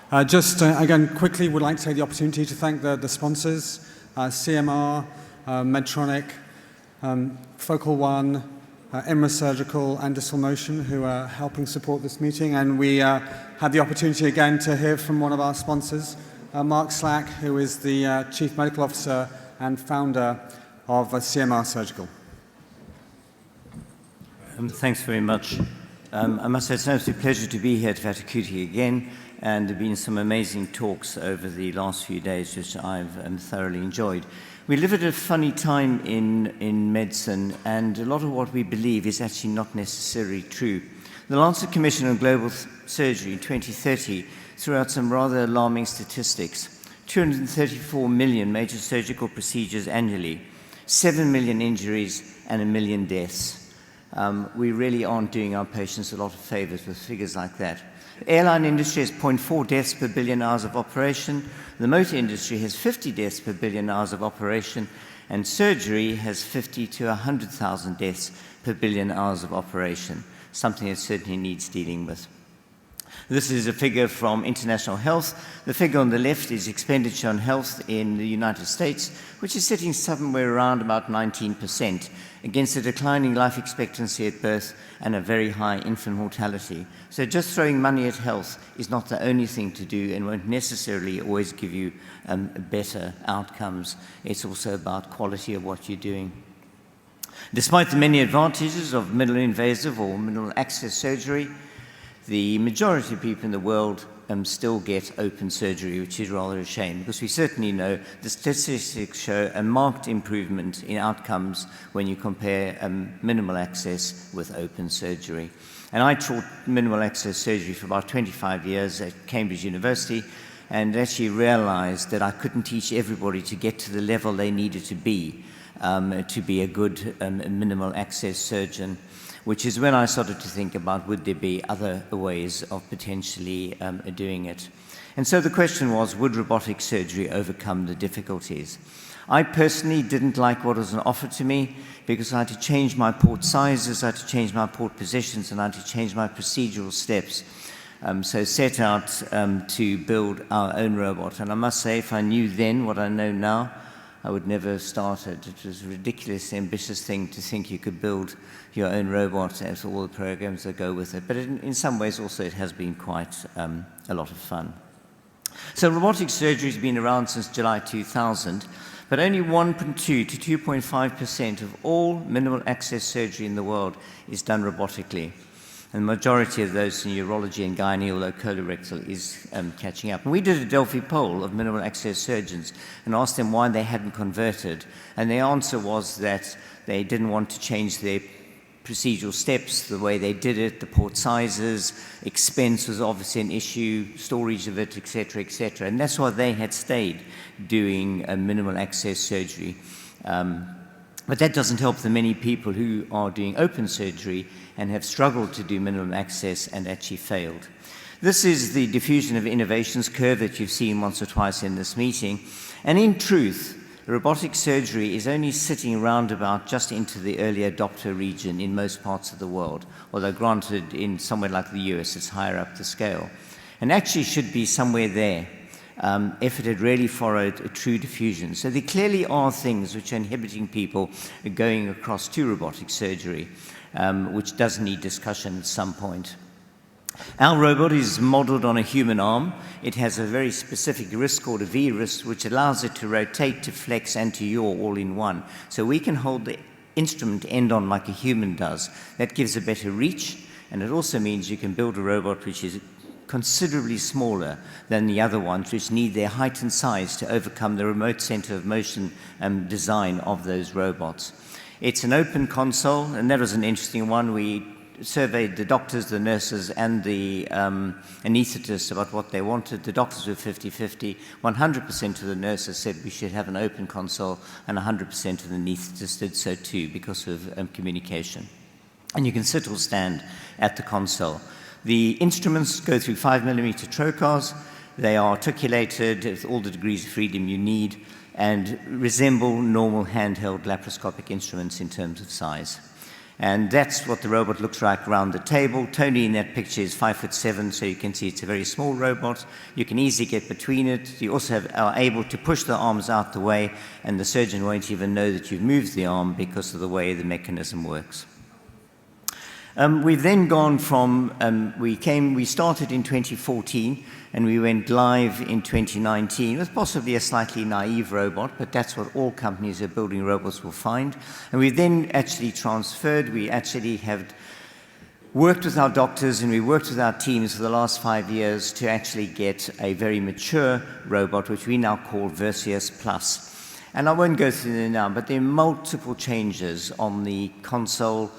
Again, quickly would like to take the opportunity to thank the sponsors, CMR, Medtronic, Focal One, IMRA Surgical, and Distal Motion, who are helping support this meeting. And we had the opportunity again to hear from one of our sponsors, Mark Slack, who is the Chief Medical Officer and founder of CMR Surgical. Thanks very much. I must say it's an absolute pleasure to be here at Vattikuti again, and there have been some amazing talks over the last few days, which I've thoroughly enjoyed. We live at a funny time in medicine, and a lot of what we believe is actually not necessarily true. The Lancet Commission on Global Surgery in 2030 threw out some rather alarming statistics. 234 million major surgical procedures annually, 7 million injuries, and 1 million deaths. We really aren't doing our patients a lot of favors with figures like that. The airline industry has 0.4 deaths per billion hours of operation. The motor industry has 50 deaths per billion hours of operation. And surgery has 50 to 100,000 deaths per billion hours of operation, something that certainly needs dealing with. This is a figure from International Health. The figure on the left is expenditure on health in the United States, which is sitting somewhere around about 19%, against a declining life expectancy at birth and a very high infant mortality. So just throwing money at health is not the only thing to do and won't necessarily always give you better outcomes. It's also about quality of what you're doing. Despite the many advantages of minimally invasive or minimal access surgery, the majority of people in the world still get open surgery, which is rather a shame, because we certainly know the statistics show a marked improvement in outcomes when you compare minimal access with open surgery. And I taught minimal access surgery for about 25 years at Cambridge University, and actually realized that I couldn't teach everybody to get to the level they needed to be a good minimal access surgeon, which is when I started to think about would there be other ways of potentially doing it. And so the question was, would robotic surgery overcome the difficulties? I personally didn't like what was offered to me because I had to change my port sizes, I had to change my port positions, and I had to change my procedural steps. So set out to build our own robot. And I must say, if I knew then what I know now, I would never have started. It was a ridiculously ambitious thing to think you could build your own robot and all the programs that go with it. But in some ways also it has been quite a lot of fun. So robotic surgery has been around since July 2000, but only 1.2 to 2.5% of all minimal access surgery in the world is done robotically. And the majority of those in urology and gynae, although colorectal is catching up. And we did a Delphi poll of minimal access surgeons and asked them why they hadn't converted. And the answer was that they didn't want to change their procedural steps, the way they did it, the port sizes, expense was obviously an issue, storage of it, etc., etc. And that's why they had stayed doing minimal access surgery. But that doesn't help the many people who are doing open surgery and have struggled to do minimum access and actually failed. This is the diffusion of innovations curve that you've seen once or twice in this meeting. And in truth, robotic surgery is only sitting round about just into the early adopter region in most parts of the world, although granted in somewhere like the US, it's higher up the scale. And actually should be somewhere there. If it had really followed a true diffusion. So there clearly are things which are inhibiting people going across to robotic surgery, which does need discussion at some point. Our robot is modeled on a human arm. It has a very specific wrist called a V wrist, which allows it to rotate, to flex, and to yaw all in one. So we can hold the instrument end on like a human does. That gives a better reach, and it also means you can build a robot which is considerably smaller than the other ones, which need their height and size to overcome the remote center of motion design of those robots. It's an open console, and that was an interesting one. We surveyed the doctors, the nurses, and the anesthetists about what they wanted. The doctors were 50-50. 100% of the nurses said we should have an open console, and 100% of the anesthetists did so too because of communication. And you can sit or stand at the console. The instruments go through 5mm trocars. They are articulated with all the degrees of freedom you need and resemble normal handheld laparoscopic instruments in terms of size. And that's what the robot looks like around the table. Tony in that picture is 5'7", so you can see it's a very small robot. You can easily get between it. You also are able to push the arms out the way, and the surgeon won't even know that you've moved the arm because of the way the mechanism works. We've then gone from, we started in 2014, and we went live in 2019 with possibly a slightly naive robot, but that's what all companies who are building robots will find. And we then actually transferred. We actually have worked with our doctors and we worked with our teams for the last 5 years to actually get a very mature robot, which we now call Versius Plus. And I won't go through them now, but there are multiple changes on the console.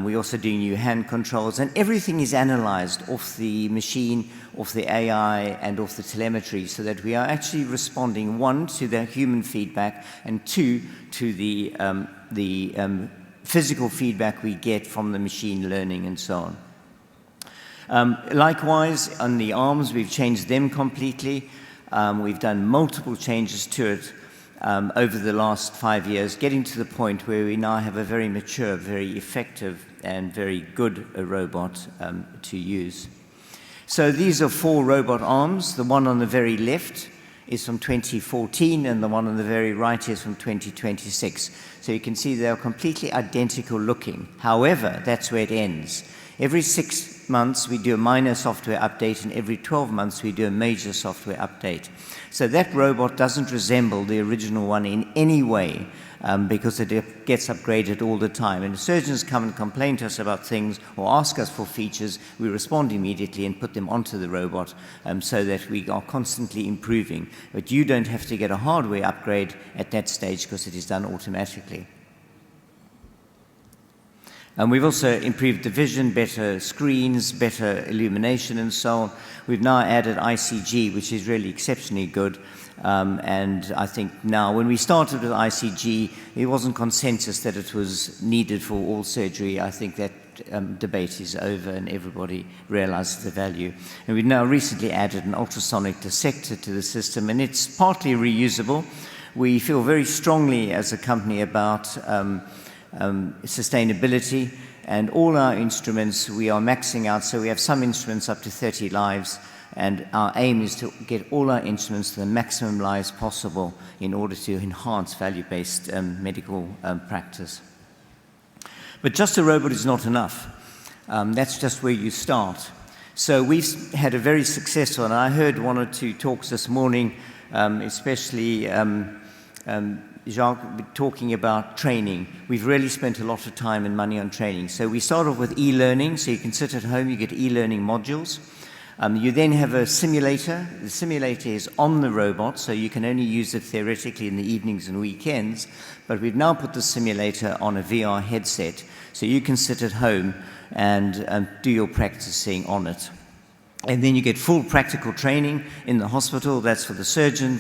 We also do new hand controls, and everything is analyzed off the machine, off the AI, and off the telemetry, so that we are actually responding, one, to the human feedback, and two, to the physical feedback we get from the machine learning and so on. Likewise, on the arms, we've changed them completely. We've done multiple changes to it over the last 5 years, getting to the point where we now have a very mature, very effective, and very good robot to use. So these are 4 robot arms. The one on the very left is from 2014, and the one on the very right is from 2026. So you can see they're completely identical looking. However, that's where it ends. Every 6 months, we do a minor software update, and every 12 months, we do a major software update. So that robot doesn't resemble the original one in any way because it gets upgraded all the time. And if surgeons come and complain to us about things or ask us for features, we respond immediately and put them onto the robot so that we are constantly improving. But you don't have to get a hardware upgrade at that stage because it is done automatically. And we've also improved the vision, better screens, better illumination, and so on. We've now added ICG, which is really exceptionally good. And I think now, when we started with ICG, it wasn't consensus that it was needed for all surgery. I think that debate is over and everybody realizes the value. And we've now recently added an ultrasonic dissector to the system, and it's partly reusable. We feel very strongly as a company about sustainability, and all our instruments we are maxing out, so we have some instruments up to 30 lives, and our aim is to get all our instruments to the maximum lives possible in order to enhance value-based medical practice. But just a robot is not enough. That's just where you start. So we've had a very successful, and I heard 1 or 2 talks this morning, especially Jacques talking about training. We've really spent a lot of time and money on training. So we start off with e-learning, so you can sit at home, you get e-learning modules. You then have a simulator. The simulator is on the robot, so you can only use it theoretically in the evenings and weekends. But we've now put the simulator on a VR headset, so you can sit at home and do your practicing on it. And then you get full practical training in the hospital. That's for the surgeon,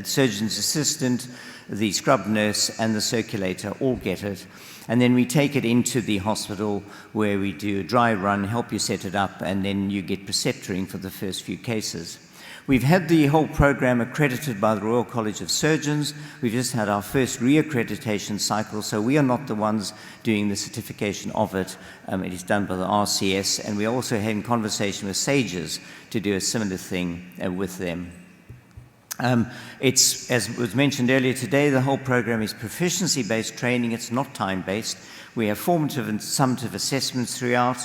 surgeon's assistant, the scrub nurse, and the circulator all get it. And then we take it into the hospital where we do a dry run, help you set it up, and then you get preceptoring for the first few cases. We've had the whole program accredited by the Royal College of Surgeons. We've just had our first re-accreditation cycle, so we are not the ones doing the certification of it. It is done by the RCS, and we are also having conversation with SAGES to do a similar thing with them. It's, as was mentioned earlier today, the whole program is proficiency-based training. It's not time-based. We have formative and summative assessments throughout.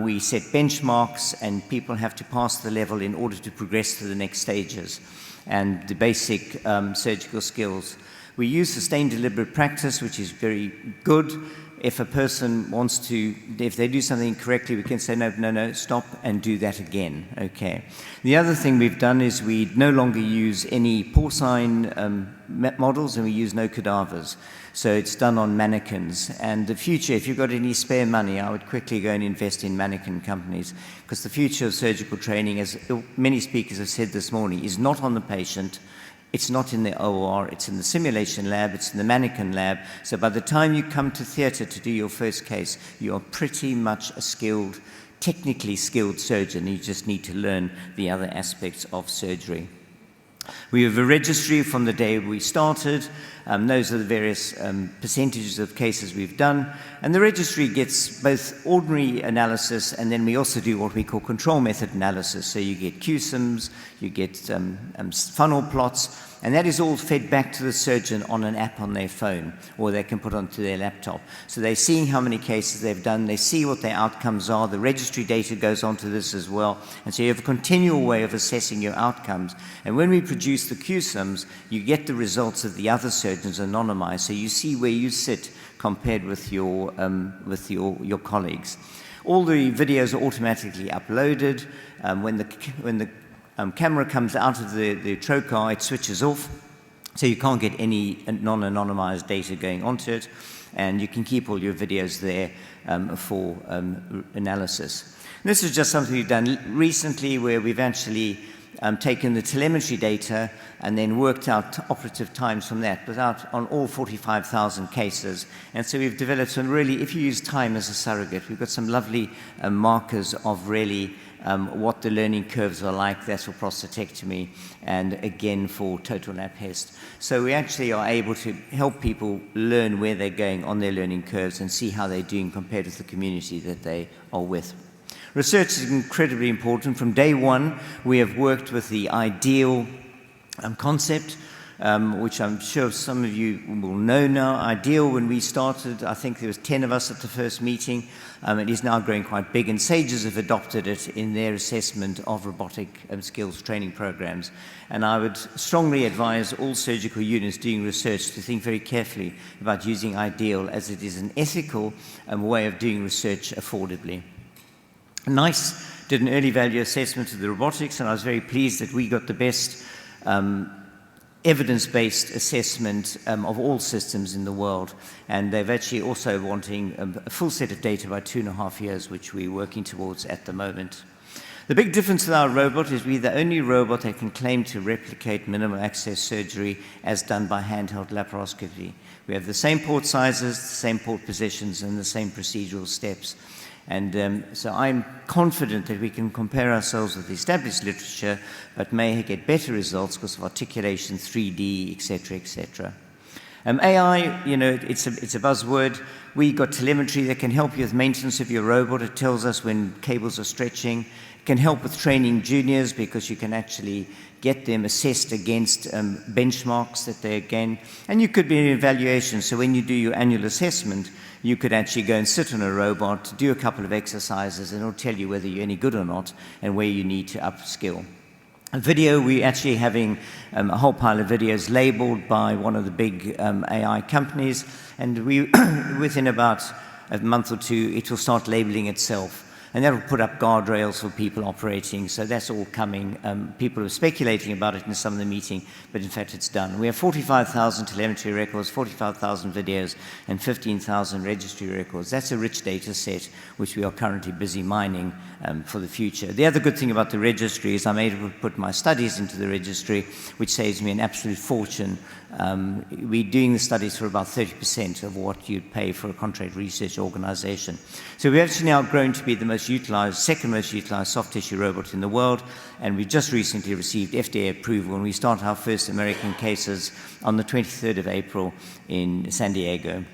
We set benchmarks, and people have to pass the level in order to progress to the next stages and the basic surgical skills. We use sustained deliberate practice, which is very good. If a person wants to, if they do something incorrectly, we can say, no, stop and do that again, okay. The other thing we've done is we no longer use any porcine models, and we use no cadavers. So it's done on mannequins. And the future, if you've got any spare money, I would quickly go and invest in mannequin companies, because the future of surgical training, as many speakers have said this morning, is not on the patient. It's not in the OR, it's in the simulation lab, it's in the mannequin lab. So by the time you come to theatre to do your first case, you are pretty much a skilled, technically skilled surgeon. You just need to learn the other aspects of surgery. We have a registry from the day we started. Those are the various percentages of cases we've done. And the registry gets both ordinary analysis, and then we also do what we call control method analysis. So you get QSIMs, you get funnel plots, and that is all fed back to the surgeon on an app on their phone, or they can put onto their laptop. So they're seeing how many cases they've done, they see what their outcomes are, the registry data goes onto this as well, and so you have a continual way of assessing your outcomes. And when we produce the QSIMs, you get the results of the other surgeons anonymized, so you see where you sit compared with your colleagues. All the videos are automatically uploaded. When the camera comes out of the trocar, it switches off, so you can't get any non-anonymized data going onto it, and you can keep all your videos there for analysis. This is just something we've done recently, where we've actually taken the telemetry data and then worked out operative times from that, on all 45,000 cases. And so we've developed some really, if you use time as a surrogate, we've got some lovely markers of really what the learning curves are like. That's for prostatectomy, and again for total lap HEST. So we actually are able to help people learn where they're going on their learning curves and see how they're doing compared with the community that they are with. Research is incredibly important. From day one, we have worked with the IDEAL concept, which I'm sure some of you will know now. IDEAL, when we started, I think there was 10 of us at the first meeting. It is now growing quite big, and SAGES have adopted it in their assessment of robotic skills training programs. And I would strongly advise all surgical units doing research to think very carefully about using IDEAL, as it is an ethical way of doing research affordably. NICE did an early value assessment of the robotics, and I was very pleased that we got the best evidence-based assessment of all systems in the world. And they've actually also wanting a full set of data by 2.5 years, which we're working towards at the moment. The big difference with our robot is we're the only robot that can claim to replicate minimal access surgery as done by handheld laparoscopy. We have the same port sizes, the same port positions, and the same procedural steps. And so I'm confident that we can compare ourselves with the established literature, but may get better results because of articulation, 3D, etc., etc. AI, you know, it's a buzzword. We got telemetry that can help you with maintenance of your robot. It tells us when cables are stretching. It can help with training juniors because you can actually get them assessed against benchmarks that they again. And you could be an evaluation. So when you do your annual assessment, you could actually go and sit on a robot, do a couple of exercises, and it'll tell you whether you're any good or not and where you need to upskill. A video, we're actually having a whole pile of videos labeled by one of the big AI companies, and within about a month or two, it will start labeling itself. And that will put up guardrails for people operating. So that's all coming. People are speculating about it in some of the meeting, but in fact it's done. We have 45,000 telemetry records, 45,000 videos, and 15,000 registry records. That's a rich data set, which we are currently busy mining for the future. The other good thing about the registry is I'm able to put my studies into the registry, which saves me an absolute fortune. We're doing the studies for about 30% of what you'd pay for a contract research organization. So we've actually now grown to be the most utilized, second most utilized soft tissue robot in the world, and we just recently received FDA approval, and we start our first American cases on the 23rd of April in San Diego,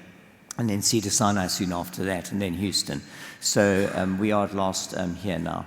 and then Cedars-Sinai soon after that, and then Houston. So we are at last here now.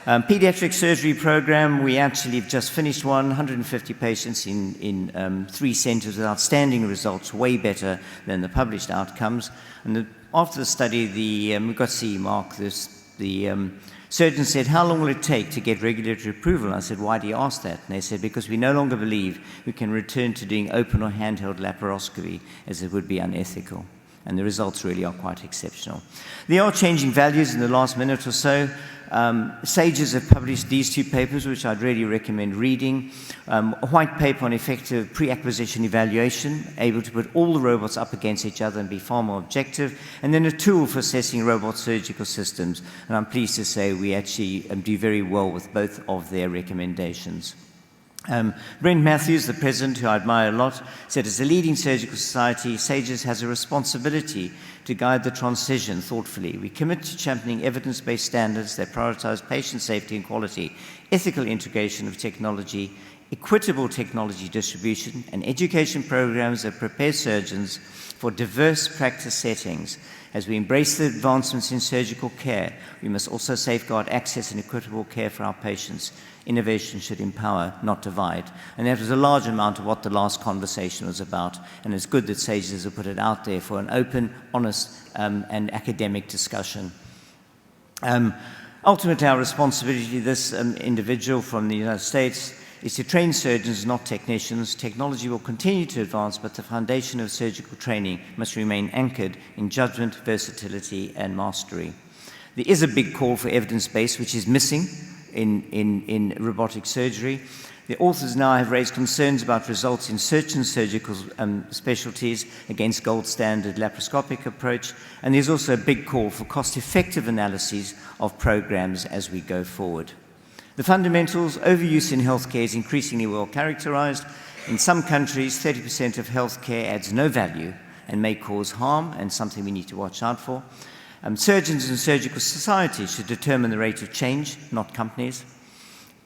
Pediatric surgery program, we actually have just finished 150 patients in 3 centers with outstanding results, way better than the published outcomes. And after the study, we got CE mark. The surgeon said, how long will it take to get regulatory approval? I said, why do you ask that? And they said, because we no longer believe we can return to doing open or handheld laparoscopy, as it would be unethical. And the results really are quite exceptional. They are changing values in the last minute or so. SAGES have published these 2 papers, which I'd really recommend reading. A white paper on effective pre-acquisition evaluation, able to put all the robots up against each other and be far more objective, and then a tool for assessing robot surgical systems. And I'm pleased to say we actually do very well with both of their recommendations. Brent Matthews, the president, who I admire a lot, said, as a leading surgical society, SAGES has a responsibility to guide the transition thoughtfully. We commit to championing evidence-based standards that prioritize patient safety and quality, ethical integration of technology, equitable technology distribution, and education programs that prepare surgeons for diverse practice settings. As we embrace the advancements in surgical care, we must also safeguard access and equitable care for our patients. Innovation should empower, not divide. And that was a large amount of what the last conversation was about, and it's good that SAGES have put it out there for an open, honest, and academic discussion. Ultimately, our responsibility to this individual from the United States is to train surgeons, not technicians. Technology will continue to advance, but the foundation of surgical training must remain anchored in judgment, versatility, and mastery. There is a big call for evidence-based, which is missing in robotic surgery. The authors now have raised concerns about results in certain surgical specialties against gold standard laparoscopic approach, and there's also a big call for cost-effective analyses of programs as we go forward. The fundamentals, overuse in healthcare is increasingly well characterized. In some countries, 30% of healthcare adds no value and may cause harm, and something we need to watch out for. Surgeons and surgical societies should determine the rate of change, not companies.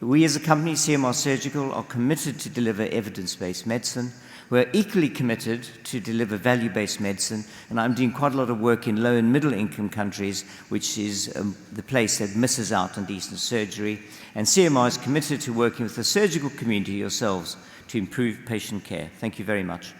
We as a company, CMR Surgical, are committed to deliver evidence-based medicine. We're equally committed to deliver value-based medicine, and I'm doing quite a lot of work in low and middle-income countries, which is the place that misses out on decent surgery. And CMR is committed to working with the surgical community yourselves to improve patient care. Thank you very much.